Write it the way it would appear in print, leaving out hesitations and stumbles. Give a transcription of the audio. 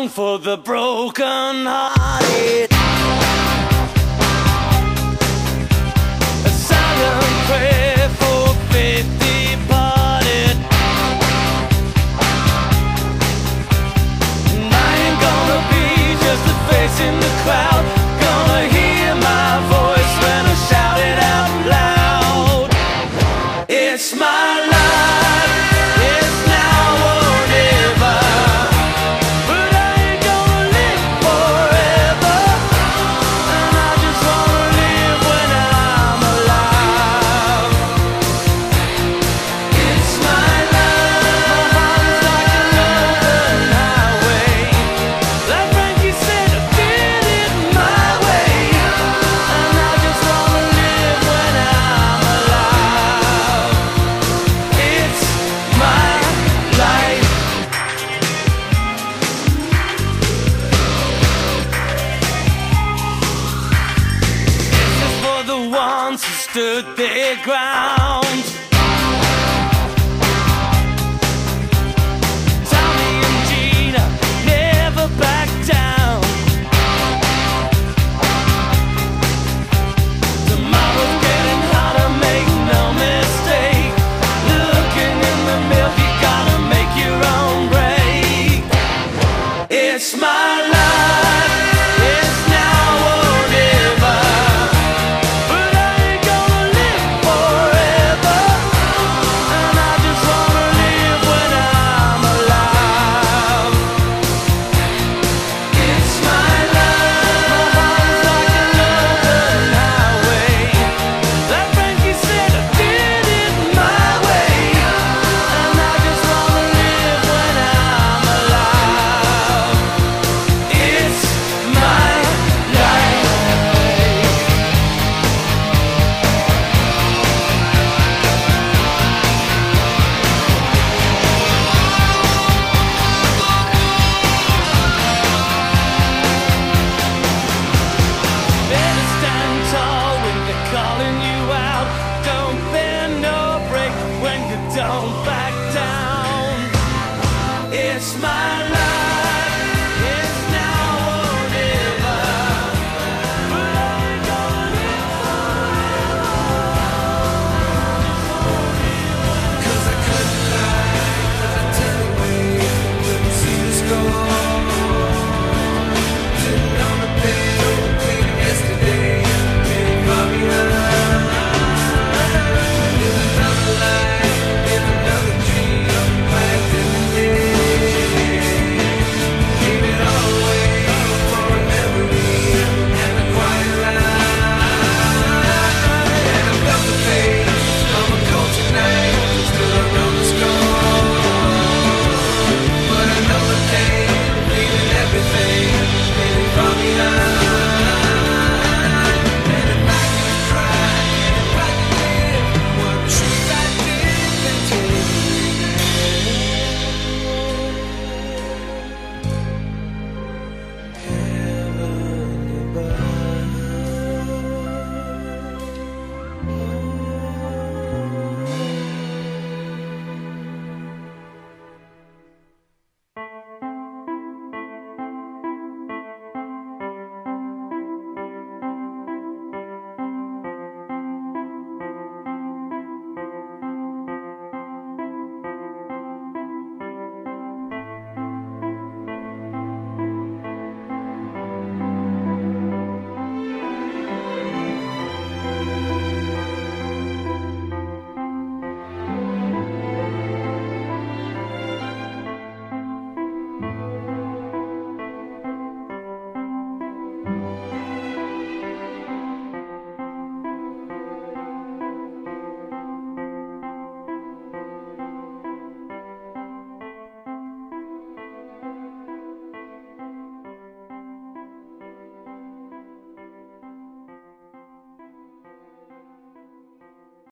song for the broken-hearted, a silent prayer for faith departed. And I ain't gonna be just a face in the crowd, gonna hear my voice when I shout it out loud. It's my life, it's now or never, but I ain't gonna live forever, and I just wanna live when I'm alive. It's my life, my heart is like an open highway, like Frankie said, I feel it my way, and I just wanna live when I'm alive. It's my life. This is for the ones who stood their ground.